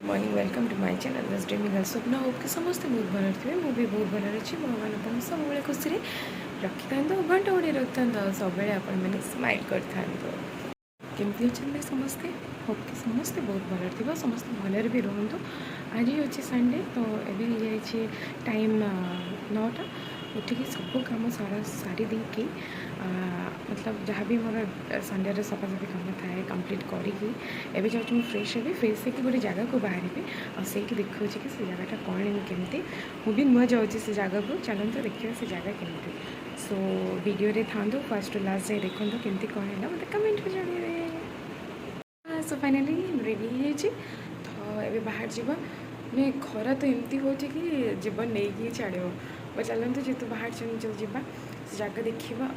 Morning welcome to my channel दस dreaming Swapna hope कि समस्ते बहुत भल थे मुझे बहुत भल अच्छी भगवान आपको सब खुशी रखी था घंटा गोड़े रखी था सब आपण मैंने स्माइल कर केमती अच्छे समस्ते होप कि समस्ते बहुत भल थी समस्त भलर भी रुहतु आज अच्छे संडे तो ये टाइम 9टा उठिकी सब कम सारा सारी देकी मतलब जहाँ भी मोर संडे सफासफी कम थाए कम्प्लीट करी एवं जाऊँ फ्रेश हे फ्रेश होकर गोटे जगह को बाहर आसे देखा कि से जगटा कौन केमती मुझे नुआ जाऊँ से जगह को चलते देखिए से जगह केमती सो वीडियो था फर्स्ट टू लास्ट जाए देखो केमती कौन है मतलब कमेंट को जानवे सो फाइनाली रेडी तो ये बाहर जावा मैं खरा तो एमती हो कि जीवन नहीं छाड़ चलते जेहतु बाहर चल जावा से जगह देखा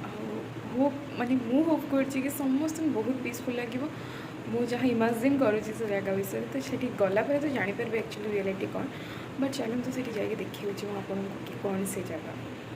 होप माने मु होप कर समस्त बहुत पीसफुल लगे मु जहाँ इमाजिन करुँच से जगह विषय तो से गलापर तो जापर एक्चुअली रियलिटी कौन बट चलते से जाके देखी आपको कि कौन से जगह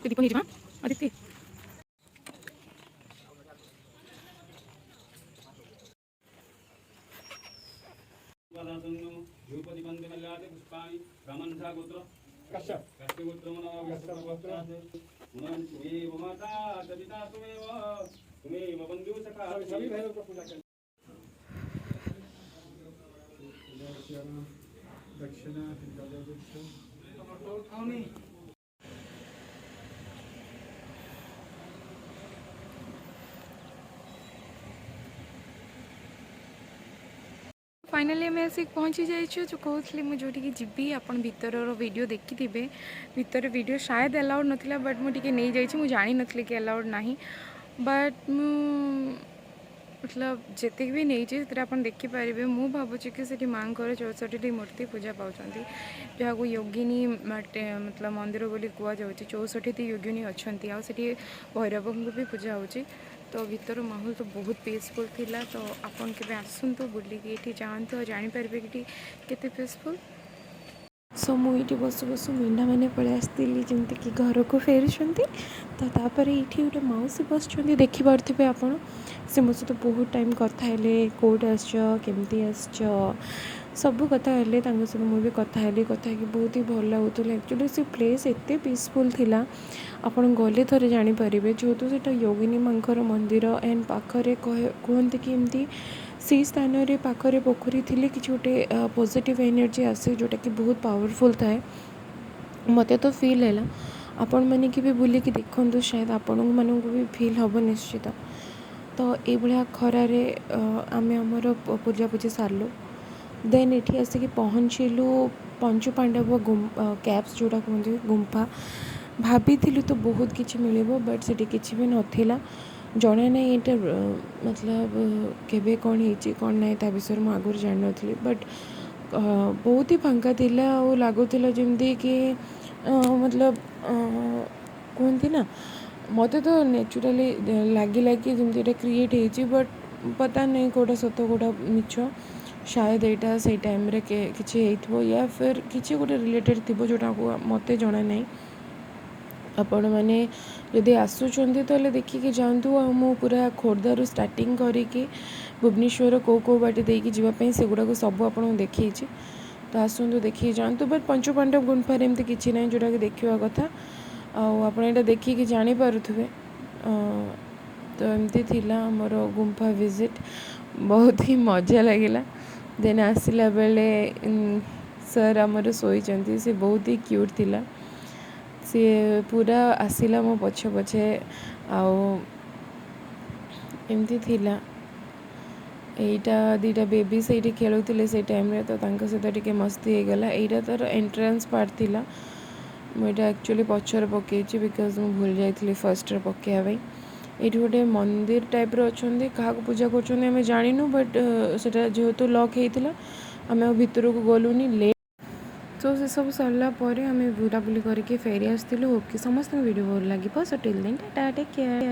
दीप नहीं अदिति ध्रुपदी बंदे मल्लाते पुष्पाणि ब्रह्मन्धा गोत्र कश्यप गोत्र मनः तुमेव माता पिता तुमेव बंधु सखा सभी भैरव को पूजा कर दक्षिणा फाइनाली आम आसिक पहुँची जाइए जो कहती मुझे जी आप भीतर वीडियो देखी थे भीतर वीडियो शायद अलाउड नाला बट मुझे नहीं जाइए जानी नी कि अलाउड ना बट मतलब जितक भी नहीं आप देखिपारे मुझे भावुँ कि से माँ को 64 मूर्ति पूजा पाँच जहाँ को योगिनी मतलब मंदिर बोली कहुच्छे 64 योगिनी अच्छा आठी भैरव को भी पूजा हो तो भीतर माहौल तो बहुत पीसफुल थिला तो आपन के आसतु बुलिकी ये जातु और जापर कि केते पीसफुल सो मुझे बसु बसु मेढ़ा मैंने पलि आसती जमती कि घर को फेरी तो तापर ये गोटे मौसी बस देखिपे आप से मो सहित बहुत टाइम कथा कौट आसमती ସବୁ କଥା ହେଲେ ତାଙ୍କ ସହିତ ମୁଁ ବି କଥା ହେଇକି ବହୁତ ହି ଭଲ ଲାଗୁଥିଲା। ଆକ୍ଚୁଆଲି ସେ ପ୍ଲେସ୍ ଏତେ ପିସଫୁଲ୍ ଥିଲା, ଆପଣ ଗଲେ ଥରେ ଜାଣିପାରିବେ। ଯେହେତୁ ସେଇଟା ଯୋଗିନୀ ମାଙ୍କର ମନ୍ଦିର ଆଣ୍ଡ ପାଖରେ କୁହନ୍ତି କି ଏମିତି ସେଇ ସ୍ଥାନରେ ପାଖରେ ପୋଖରୀ ଥିଲେ କିଛି ଗୋଟେ ପଜିଟିଭ୍ ଏନର୍ଜି ଆସେ, ଯେଉଁଟାକି ବହୁତ ପାୱାରଫୁଲ୍ ଥାଏ। ମୋତେ ତ ଫିଲ୍ ହେଲା, ଆପଣମାନେ ବି ବୁଲିକି ଦେଖନ୍ତୁ, ସାୟଦ ଆପଣମାନଙ୍କୁ ବି ଫିଲ୍ ହେବ ନିଶ୍ଚିତ। ତ ଏଇଭଳିଆ ଖରାରେ ଆମେ ଆମର ପୂଜାପୂଜି ସାରିଲୁ। ଦେନ୍ ଏଠି ଆସିକି ପହଞ୍ଚିଲୁ ପଞ୍ଚୁ ପାଣ୍ଡବ କ୍ୟାବ୍ସ ଯେଉଁଟା କୁହନ୍ତି ଗୁମ୍ଫା। ଭାବିଥିଲୁ ତ ବହୁତ କିଛି ମିଳିବ, ବଟ୍ ସେଠି କିଛି ବି ନଥିଲା। ଜଣା ନାହିଁ ଏଇଟା ମତଲବ କେବେ କ'ଣ ହେଇଛି କ'ଣ ନାହିଁ ତା ବିଷୟରେ ମୁଁ ଆଗରୁ ଜାଣିନଥିଲି। ବଟ୍ ବହୁତ ହି ଫାଙ୍କା ଥିଲା ଆଉ ଲାଗୁଥିଲା ଯେମିତି କି ମତଲବ କୁହନ୍ତି ନା, ମୋତେ ତ ନ୍ୟାଚୁରାଲି ଲାଗିଲା କି ଯେମିତି ଏଇଟା କ୍ରିଏଟ୍ ହେଇଛି। ବଟ୍ ପତା ନାହିଁ କେଉଁଟା ସତ କେଉଁଟା ମିଛ। ସାୟଦ ଏଇଟା ସେଇ ଟାଇମ୍ରେ କିଛି ହେଇଥିବ, ୟା ଫିର୍ କିଛି ଗୋଟେ ରିଲେଟେଡ଼୍ ଥିବ ଯେଉଁଟାକୁ ମୋତେ ଜଣା ନାହିଁ। ଆପଣମାନେ ଯଦି ଆସୁଛନ୍ତି ତାହେଲେ ଦେଖିକି ଯାଆନ୍ତୁ। ଆଉ ମୁଁ ପୁରା ଖୋର୍ଦ୍ଧାରୁ ଷ୍ଟାର୍ଟିଂ କରିକି ଭୁବନେଶ୍ୱର କେଉଁ ବାଟ ଦେଇକି ଯିବା ପାଇଁ ସେଗୁଡ଼ାକୁ ସବୁ ଆପଣଙ୍କୁ ଦେଖେଇଛି। ତ ଆସନ୍ତୁ ଦେଖିକି ଯାଆନ୍ତୁ। ବଟ୍ ପଞ୍ଚୁ ପାଣ୍ଡବ ଗୁମ୍ଫାରେ ଏମିତି କିଛି ନାହିଁ ଯେଉଁଟାକି ଦେଖିବା କଥା। ଆଉ ଆପଣ ଏଇଟା ଦେଖିକି ଜାଣିପାରୁଥିବେ। ତ ଏମିତି ଥିଲା ଆମର ଗୁମ୍ଫା ଭିଜିଟ୍, ବହୁତ ହି ମଜା ଲାଗିଲା। ଦେନ୍ ଆସିଲା ବେଳେ ସାର୍ ଆମର ଶୋଇଛନ୍ତି, ସେ ବହୁତ ହି କ୍ୟୁଟ୍ ଥିଲା। ସିଏ ପୁରା ଆସିଲା ମୋ ପଛେ ପଛେ, ଆଉ ଏମିତି ଥିଲା। ଏଇଟା ଦୁଇଟା ବେବି ସେଇଠି ଖେଳୁଥିଲେ ସେଇ ଟାଇମ୍ରେ, ତ ତାଙ୍କ ସହିତ ଟିକେ ମସ୍ତି ହେଇଗଲା। ଏଇଟା ତା'ର ଏଣ୍ଟ୍ରାନ୍ସ ପାର୍ଟ ଥିଲା। ମୁଁ ଏଇଟା ଆକ୍ଚୁଆଲି ପଛରେ ପକାଇଛି ବିକଜ୍ ମୁଁ ଭୁଲି ଯାଇଥିଲି ଫାର୍ଷ୍ଟରେ ପକାଇବା ପାଇଁ। ଏଇଠି ଗୋଟେ ମନ୍ଦିର ଟାଇପ୍ର ଅଛନ୍ତି, କାହାକୁ ପୂଜା କରୁଛନ୍ତି ଆମେ ଜାଣିନୁ। ବଟ୍ ସେଇଟା ଯେହେତୁ ଲକ୍ ହେଇଥିଲା ଆମେ ଆଉ ଭିତରକୁ ଗଲୁନି। ତ ସେସବୁ ସରିଲା ପରେ ଆମେ ବୁଲାବୁଲି କରିକି ଫେରି ଆସିଥିଲୁ। ଓକେ, ସମସ୍ତଙ୍କୁ ଭିଡ଼ିଓ ଭଲ ଲାଗିବ। So till then tata, take care.